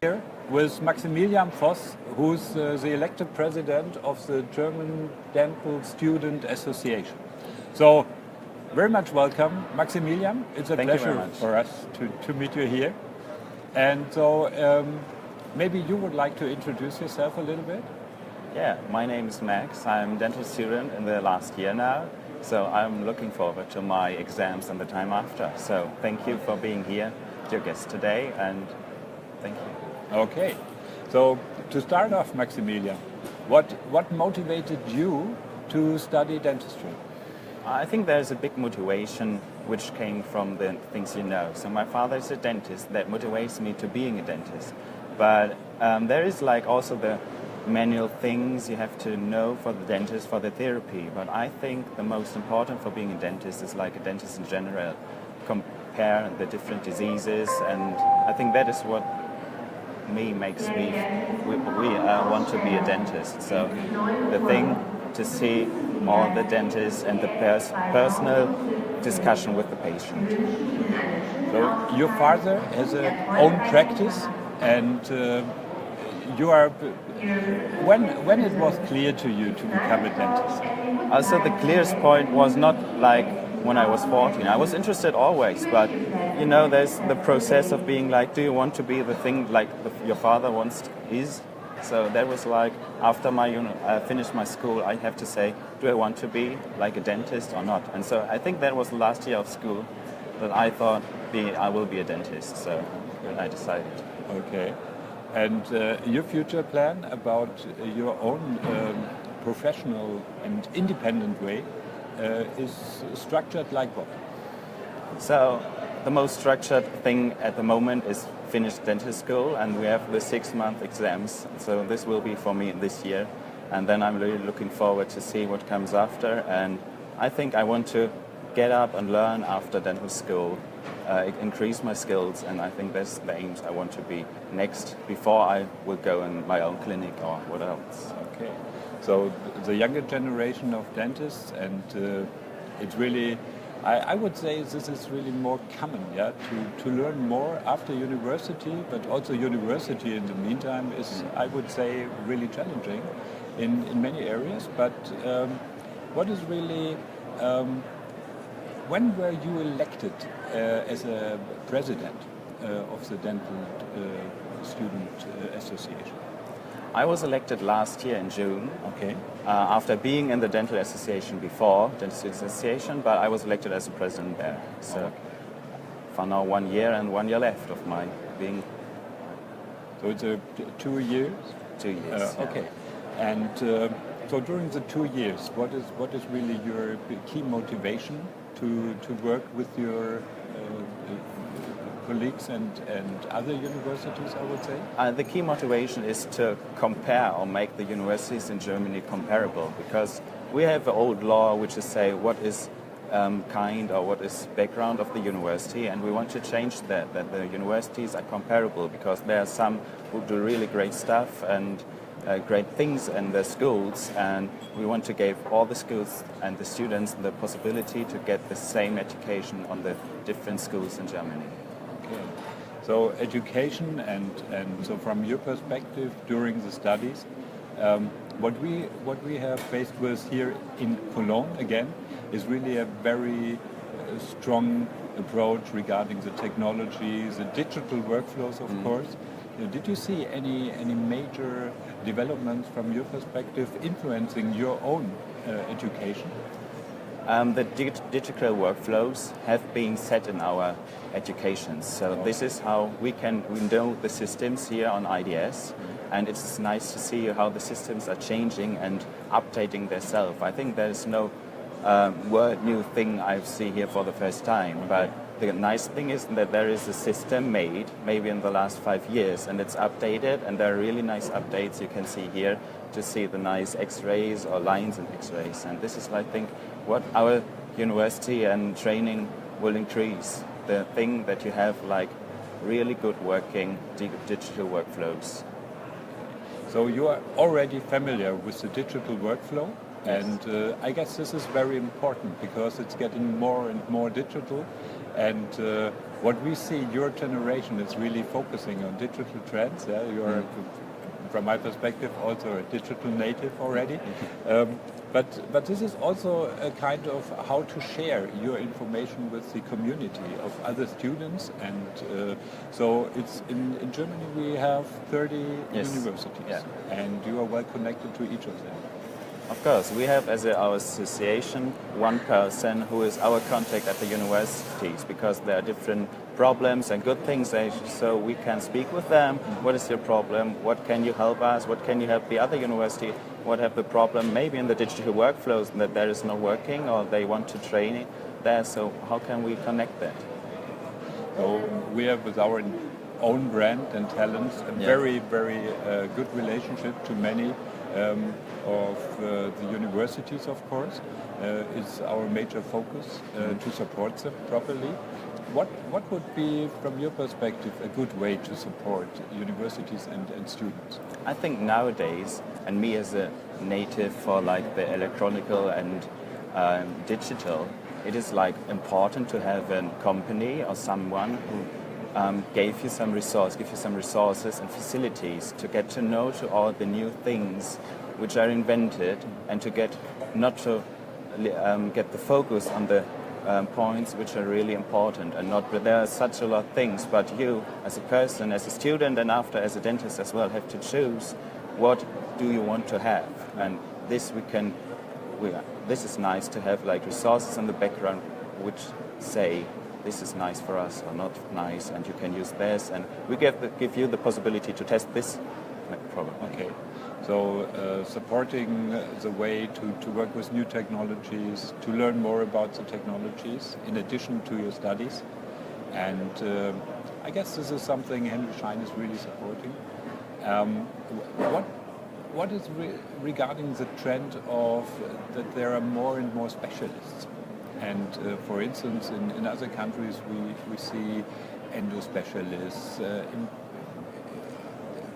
here with Maximilian Voss, who's the elected president of the German Dental Student Association. So, very much welcome, Maximilian. It's a pleasure for us to meet you here. And so, maybe you would like to introduce yourself a little bit? Yeah, my name is Max. I'm a dental student in the last year now. So I'm looking forward to my exams and the time after. So thank you for being here, your guest today, and thank you. Okay. So to start off, Maximilian, what motivated you to study dentistry? I think there's a big motivation which came from the things you know. So my father is a dentist. That motivates me to being a dentist. But there is like also the manual things you have to know for the dentist, for the therapy. But I think the most important for being a dentist is like a dentist in general. Compare the different diseases, and I think that is what makes me want to be a dentist. So the thing to see all the dentists and the personal discussion with the patient. So your father has a own practice, and you are. When it was clear to you to become a dentist? Also, the clearest point was not like when I was 14. I was interested always, but you know, there's the process of being like, do you want to be the thing like your father is? So that was like after I finished my school, I have to say, do I want to be like a dentist or not? And so I think that was the last year of school that I thought I will be a dentist. So I decided. Okay. And your future plan about your own professional and independent way is structured like what? So the most structured thing at the moment is finish dentist school, and we have the 6-month exams. So this will be for me this year, and then I'm really looking forward to see what comes after. And I think I want to get up and learn after dental school, increase my skills, and I think that's the aims I want to be next before I will go in my own clinic or what else. Okay, so the younger generation of dentists, and it's really, I would say this is really more common, yeah, to learn more after university, but also university in the meantime is, I would say, really challenging in many areas. But what is really when were you elected as a president of the Dental Student Association? I was elected last year in June. Okay. After being in the Dental Association before, Dental Student Association, but I was elected as a president there. So for now 1 year and 1 year left of my being. So it's 2 years? 2 years. Okay. And so during the 2 years, what is really your key motivation to work with your colleagues and other universities, I would say? The key motivation is to compare or make the universities in Germany comparable, because we have an old law which is say what is kind or what is background of the university, and we want to change that the universities are comparable, because there are some who do really great stuff and great things in the schools, and we want to give all the schools and the students the possibility to get the same education on the different schools in Germany. Okay. So education and so from your perspective during the studies, what we have faced with here in Cologne again is really a very strong approach regarding the technology, the digital workflows, of course. Did you see any major developments from your perspective influencing your own education? The digital workflows have been set in our education. So this is how we know the systems here on IDS, and it's nice to see how the systems are changing and updating themselves. I think there's no new thing I see here for the first time, but the nice thing is that there is a system made maybe in the last 5 years, and it's updated, and there are really nice updates you can see here to see the nice x-rays or lines in x-rays. And this is, I think, what our university and training will increase. The thing that you have like really good working digital workflows. So you are already familiar with the digital workflow? Yes. And I guess this is very important because it's getting more and more digital, and what we see, your generation is really focusing on digital trends. Yeah? You're, from my perspective, also a digital native already. But this is also a kind of how to share your information with the community of other students. And so it's in Germany we have 30 universities, and you are well connected to each of them. Of course, we have as our association one person who is our contact at the universities, because there are different problems and good things, so we can speak with them. What is your problem? What can you help us? What can you help the other university? What have the problem maybe in the digital workflows that there is no working, or they want to train it there, so how can we connect that? So we have with our own brand and talents a very good relationship to many of the universities, of course. Is our major focus to support them properly. What would be, from your perspective, a good way to support universities and students? I think nowadays, and me as a native for like the electronical and digital, it is like important to have a company or someone who give you some resources and facilities to get to know to all the new things which are invented, and to get not to get the focus on the points which are really important, and not there are such a lot of things, but you as a person, as a student, and after as a dentist as well, have to choose what do you want to have. And this this is nice to have like resources in the background which say this is nice for us or not nice, and you can use this, and we give you the possibility to test this problem. Okay. So supporting the way to work with new technologies, to learn more about the technologies in addition to your studies. And I guess this is something Henry Schein is really supporting. What is regarding the trend of that there are more and more specialists? And for instance, in other countries we see endo specialists,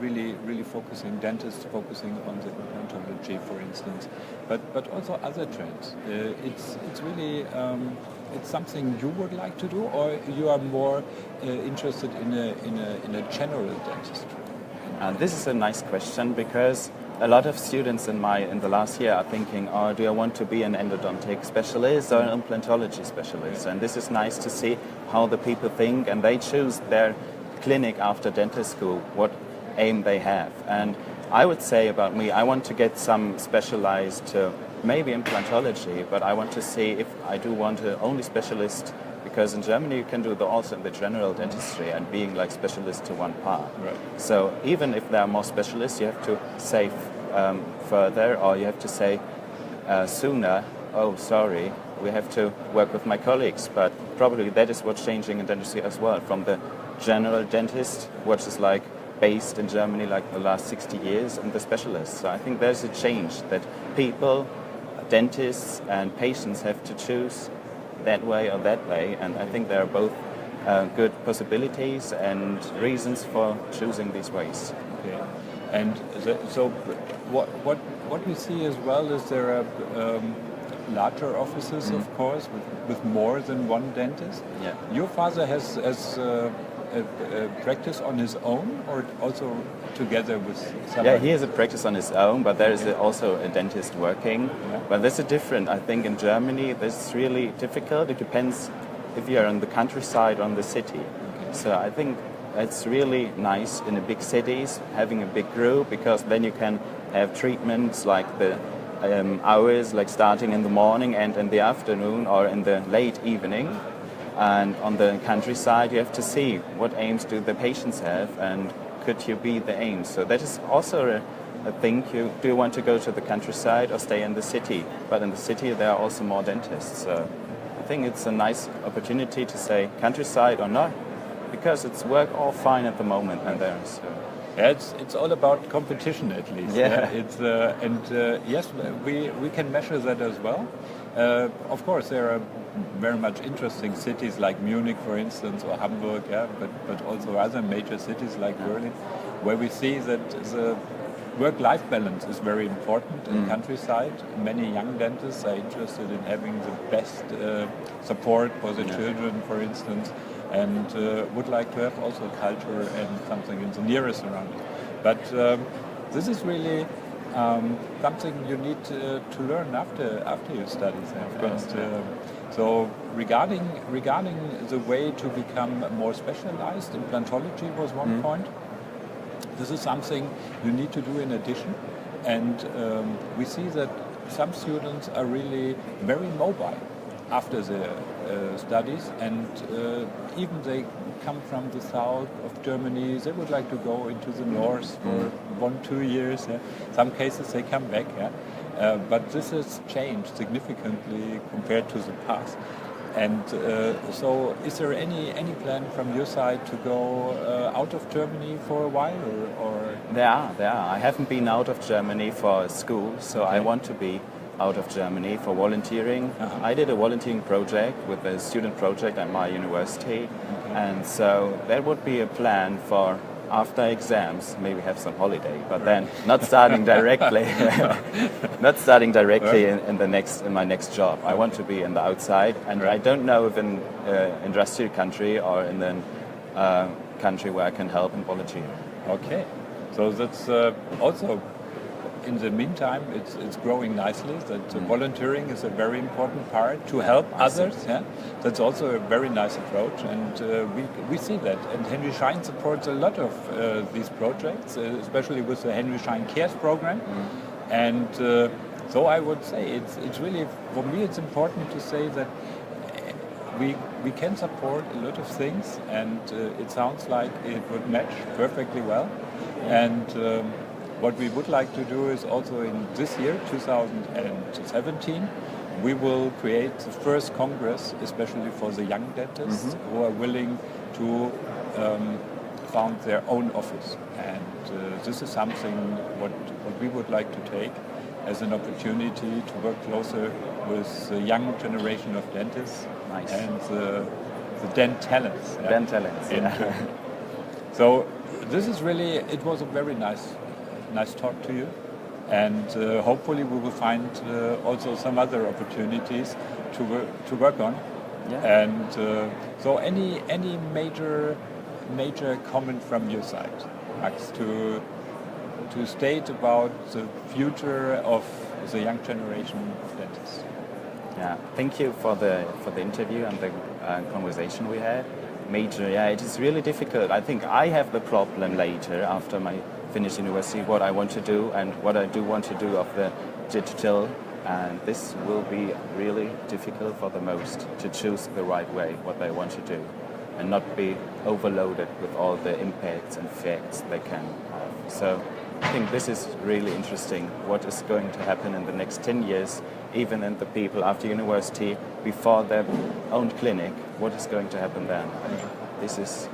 really focusing, dentists focusing on the implantology, for instance, but also other trends. It's really it's something you would like to do, or you are more interested in a general dentistry? This is a nice question, because a lot of students in the last year are thinking, oh, do I want to be an endodontic specialist or an implantology specialist? And this is nice to see how the people think, and they choose their clinic after dentist school, what aim they have. And I would say about me, I want to get some specialized to maybe implantology, but I want to see if I do want to only specialist, because in Germany you can do also in the general dentistry and being like specialist to one part. Right. So even if there are more specialists, you have to say further, or you have to say sooner, oh sorry, we have to work with my colleagues. But probably that is what's changing in dentistry as well, from the general dentist, which is like based in Germany like the last 60 years, and the specialists. So I think there's a change that people, dentists and patients have to choose that way or that way, and I think there are both good possibilities and reasons for choosing these ways. Okay. And so what we see as well is there are larger offices, of course, with more than one dentist. Yeah. Your father has practice on his own, or also together with somebody? Yeah, he has a practice on his own, but there is also a dentist working. Yeah. But this is different. I think in Germany this is really difficult. It depends if you're in the countryside or in the city. Okay. So I think it's really nice in the big cities having a big group, because then you can have treatments like the hours, like starting in the morning and in the afternoon or in the late evening. And on the countryside, you have to see what aims do the patients have, and could you be the aims. So that is also a thing. Do you want to go to the countryside or stay in the city? But in the city, there are also more dentists. So I think it's a nice opportunity to say countryside or not, because it's work all fine at the moment, and there. So. Yeah, it's all about competition, at least. Yeah. It's yes, we can measure that as well. Of course, there are very much interesting cities like Munich, for instance, or Hamburg, but also other major cities like Berlin, where we see that the work-life balance is very important in countryside. Many young dentists are interested in having the best support for the children, for instance, and would like to have also culture and something in the nearest surrounding. But this is really something you need to learn after your studies. Of course. So regarding the way to become more specialized, implantology was one point. This is something you need to do in addition, and we see that some students are really very mobile after the studies, and even they come from the south of Germany, they would like to go into the north for 1-2 years. Some cases they come back, but this has changed significantly compared to the past. And so is there any plan from your side to go out of Germany for a while? Or? There are. I haven't been out of Germany for school, so I want to be out of Germany for volunteering. I did a volunteering project with a student project at my university, and so there would be a plan for after exams, maybe have some holiday, but then not starting directly, in my next job. I want to be in the outside, and I don't know if in industrial country or in a country where I can help and volunteer. Okay, so that's also. In the meantime, it's growing nicely. That volunteering is a very important part to help others. Yeah? That's also a very nice approach, and we see that. And Henry Schein supports a lot of these projects, especially with the Henry Schein Cares program. And so I would say it's really, for me, it's important to say that we can support a lot of things, and it sounds like it would match perfectly well. And what we would like to do is also in this year, 2017, we will create the first congress, especially for the young dentists who are willing to found their own office. And this is something what we would like to take as an opportunity to work closer with the young generation of dentists and the dent talents. Dent talents, So this is really, it was a very nice talk to you, and hopefully we will find also some other opportunities to work on. And so any major comment from your side, Max, to state about the future of the young generation of dentists? Yeah, thank you for the interview and the conversation we had. It is really difficult. I think I have the problem later after my finish university, what I want to do and what I do want to do of the digital, and this will be really difficult for the most to choose the right way what they want to do and not be overloaded with all the impacts and effects they can have. So I think this is really interesting, what is going to happen in the next 10 years, even in the people after university, before their own clinic, what is going to happen then. This is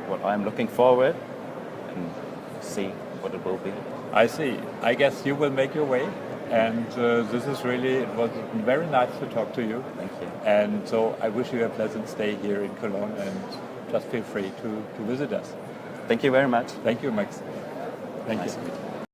what I'm looking forward and see what it will be. I see. I guess you will make your way, and this is really, it was very nice to talk to you. Thank you. And so I wish you a pleasant stay here in Cologne, and just feel free to visit us. Thank you very much. Thank you, Max. Thank you.